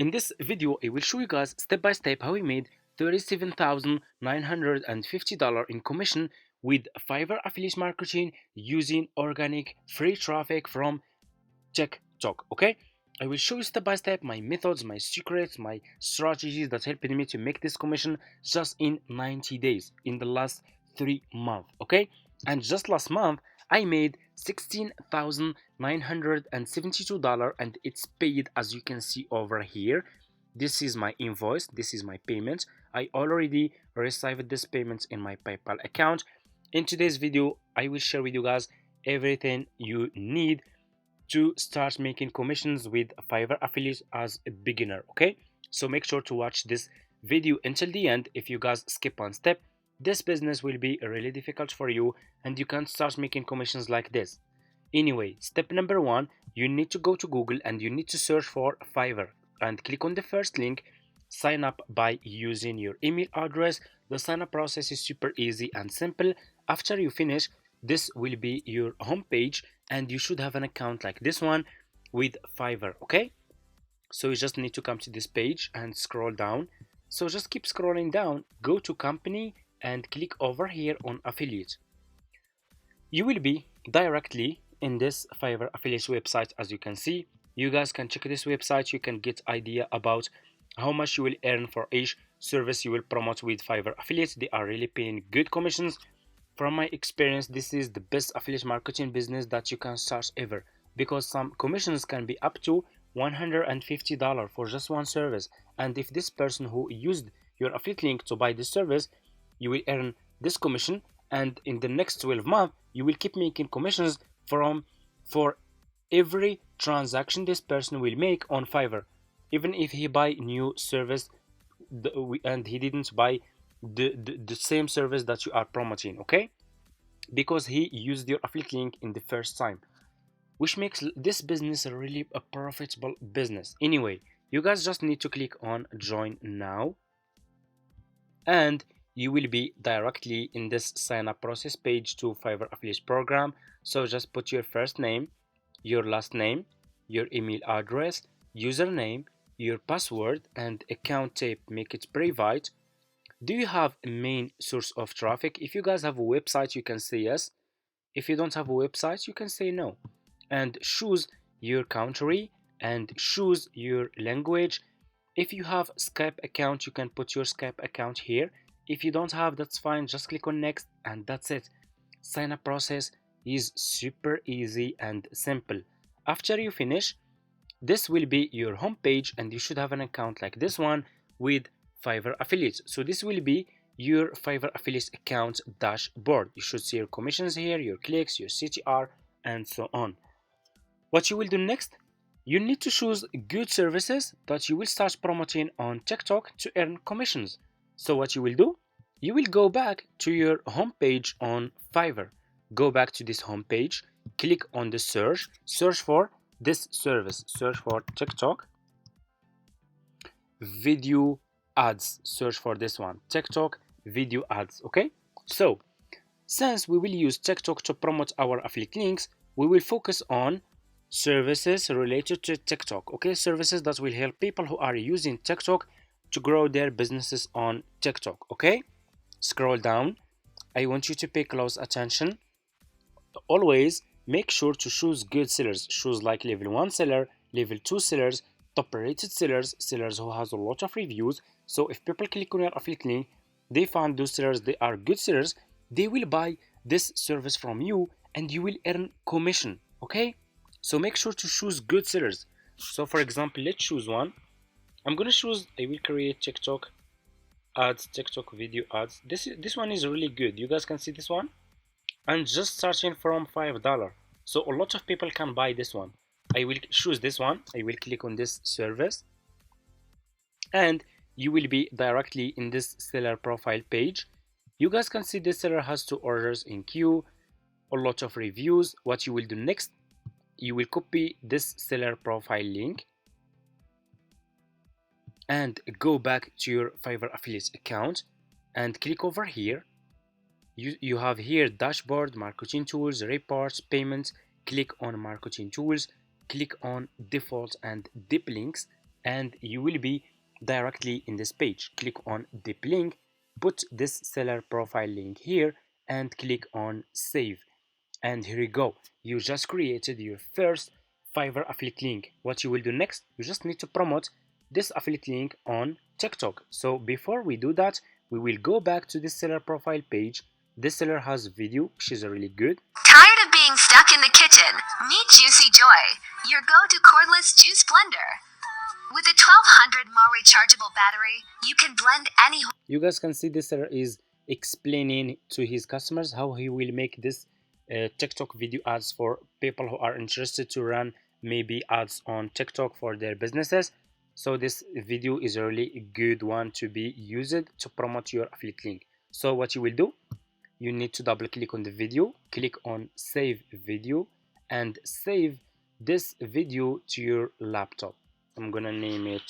In this video, I will show you guys step by step how we made $37,950 in commission with Fiverr affiliate marketing using organic free traffic from TikTok. Okay, I will show you step by step my methods, my secrets, my strategies that helped me to make this commission just in 90 days in the last 3 months. Okay, and just last month I made $16,972 and it's paid, as you can see over here. This is my invoice, this is my payment. I already received this payment in my PayPal account. In today's video I will share with you guys everything you need to start making commissions with Fiverr affiliates as a beginner. Okay, so make sure to watch this video until the end. If you guys skip one step, this business will be really difficult for you and you can't start making commissions like this. Anyway, step number one, you need to go to Google and you need to search for Fiverr and click on the first link. Sign up by using your email address. The sign up process is super easy and simple. After you finish, this will be your home page and you should have an account like this one with Fiverr. Okay, so you just need to come to this page and scroll down. So just keep scrolling down, go to company and click over here on affiliate. You will be directly in this Fiverr affiliate website. As you can see, you guys can check this website. You can get idea about how much you will earn for each service you will promote with Fiverr affiliates. They are really paying good commissions. From my experience, this is the best affiliate marketing business that you can start ever, because some commissions can be up to $150 for just one service. And if this person who used your affiliate link to buy this service, you will earn this commission, and in the next 12 months you will keep making commissions for every transaction this person will make on Fiverr, even if he buy new service and he didn't buy the same service that you are promoting. Okay, because he used your affiliate link in the first time, which makes this business really a profitable business. Anyway, you guys just need to click on join now and you will be directly in this sign up process page to Fiverr affiliate program. So just put your first name, your last name, your email address, username, your password and account type, make it private. Do you have a main source of traffic? If you guys have a website, you can say yes. If you don't have a website, you can say no. And choose your country and choose your language. If you have Skype account, you can put your Skype account here. If you don't have, that's fine. Just click on next and that's it. Sign up process is super easy and simple. After you finish, this will be your home page and you should have an account like this one with Fiverr affiliates. So this will be your Fiverr affiliates account dashboard. You should see your commissions here, your clicks, your CTR, and so on. What you will do next, you need to choose good services that you will start promoting on TikTok to earn commissions. So what you will do, you will go back to your home page on Fiverr. Go back to this home page, click on the search for this service, search for TikTok video ads, search for this one, TikTok video ads. Okay, so since we will use TikTok to promote our affiliate links, we will focus on services related to TikTok. Okay, services that will help people who are using TikTok to grow their businesses on TikTok. Okay, scroll down. I want you to pay close attention. Always make sure to choose good sellers. Choose like level 1 seller, level 2 sellers, top rated sellers, sellers who has a lot of reviews. So if people click on your affiliate link, they find those sellers, they are good sellers, they will buy this service from you and you will earn commission. Okay, so make sure to choose good sellers. So for example, let's choose one. I'm gonna choose, I will create TikTok ads, TikTok video ads. This one is really good. You guys can see this one, and just starting from $5, so a lot of people can buy this one. I will choose this one. I will click on this service and you will be directly in this seller profile page. You guys can see this seller has 2 orders in queue, a lot of reviews. What you will do next, you will copy this seller profile link and go back to your Fiverr affiliates account and click over here. You have here dashboard, marketing tools, reports, payments. Click on marketing tools, click on default and deep links and you will be directly in this page. Click on the link, put this seller profile link here, and click on save. And here you go, you just created your first Fiverr affiliate link. What you will do next, you just need to promote this affiliate link on TikTok. So before we do that, we will go back to the seller profile page. This seller has video, which is really good. Tired of being stuck in the kitchen? Meet Juicy Joy, your go-to cordless juice blender. With a 1200 mAh rechargeable battery, you can blend any. You guys can see this seller is explaining to his customers how he will make this TikTok video ads for people who are interested to run maybe ads on TikTok for their businesses. So this video is a really good one to be used to promote your affiliate link. So what you will do, you need to double click on the video, click on save video, and save this video to your laptop. I'm gonna name it,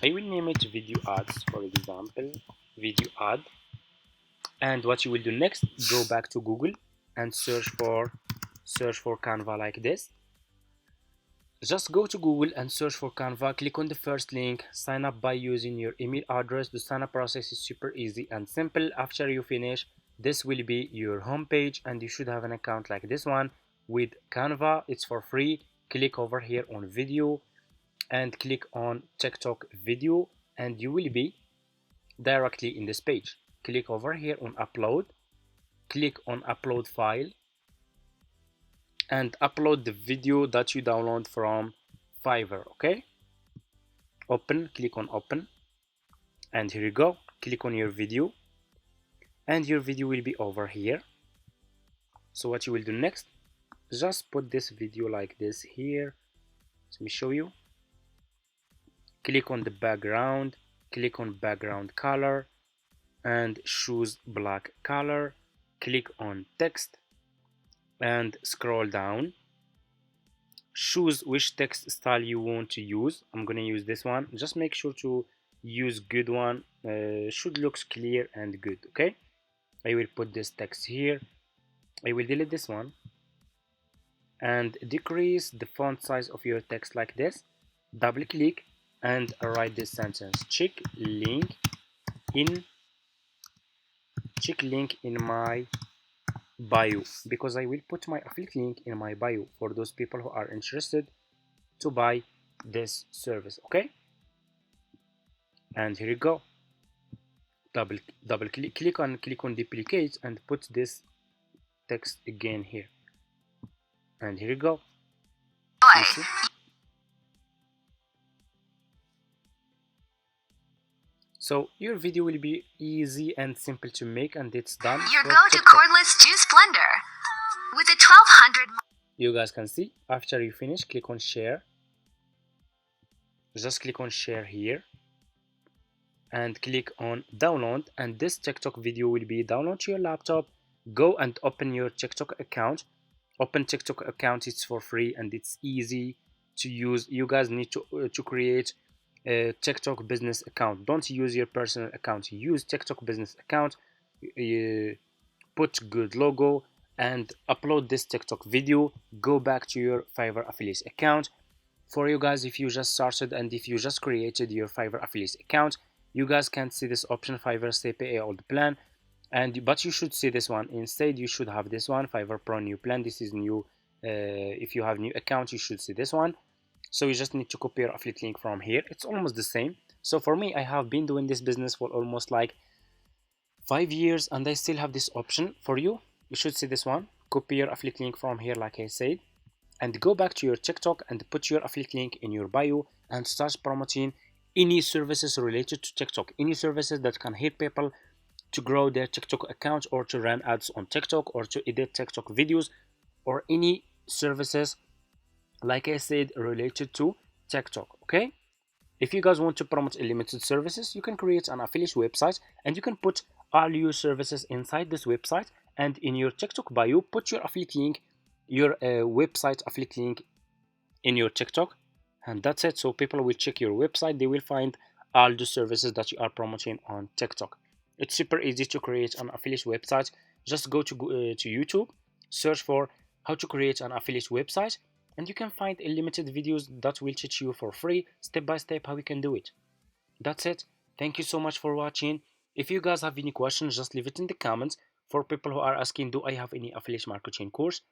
I will name it video ads, for example, video ad. And what you will do next, go back to Google and search for Canva like this. Just go to Google and search for Canva, click on the first link, sign up by using your email address. The sign up process is super easy and simple. After you finish, this will be your home page and you should have an account like this one with Canva. It's for free. Click over here on video and click on TikTok video and you will be directly in this page. Click over here on upload, click on upload file, and upload the video that you download from Fiverr. Okay, open, click on open, and here you go, click on your video and your video will be over here. So what you will do next, just put this video like this here. Let me show you. Click on the background, click on background color and choose black color, click on text and scroll down, choose which text style you want to use. I'm gonna use this one. Just make sure to use good one, should looks clear and good. Okay, I will put this text here. I will delete this one and decrease the font size of your text like this. Double click and write this sentence: check link in my bio, because I will put my affiliate link in my bio for those people who are interested to buy this service. Okay, and here you go, double click on duplicate and put this text again here, and here you go. You see? So your video will be easy and simple to make, and it's done. Your go-to cordless juice blender with a 1200. You guys can see, after you finish, click on share. Just click on share here and click on download, and this TikTok video will be download to your laptop. Go and open your TikTok account. Open TikTok account, it's for free and it's easy to use. You guys need to create a TikTok business account. Don't use your personal account, use TikTok business account. Put good logo and upload this TikTok video. Go back to your Fiverr affiliate account. For you guys, if you just started and if you just created your Fiverr affiliate account, you guys can't see this option, Fiverr CPA old plan, but you should see this one. Instead, you should have this one, Fiverr Pro new plan. This is new. If you have new account, you should see this one. So you just need to copy your affiliate link from here. It's almost the same. So for me, I have been doing this business for almost like 5 years and I still have this option. For you, you should see this one. Copy your affiliate link from here, like I said, and go back to your TikTok and put your affiliate link in your bio and start promoting any services related to TikTok, any services that can help people to grow their TikTok account or to run ads on TikTok or to edit TikTok videos, or any services, like I said, related to TikTok. Okay, if you guys want to promote unlimited services, you can create an affiliate website and you can put all your services inside this website, and in your TikTok bio put your affiliate link, your website affiliate link in your TikTok, and that's it. So people will check your website, they will find all the services that you are promoting on TikTok. It's super easy to create an affiliate website. Just go to YouTube, search for how to create an affiliate website, and you can find unlimited videos that will teach you for free, step by step, how you can do it. That's it. Thank you so much for watching. If you guys have any questions, just leave it in the comments. For people who are asking, do I have any affiliate marketing course?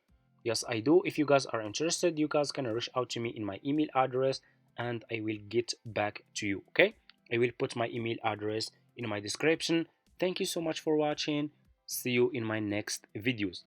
Yes, I do. If you guys are interested, you guys can reach out to me in my email address and I will get back to you. Okay, I will put my email address in my description. Thank you so much for watching. See you in my next videos.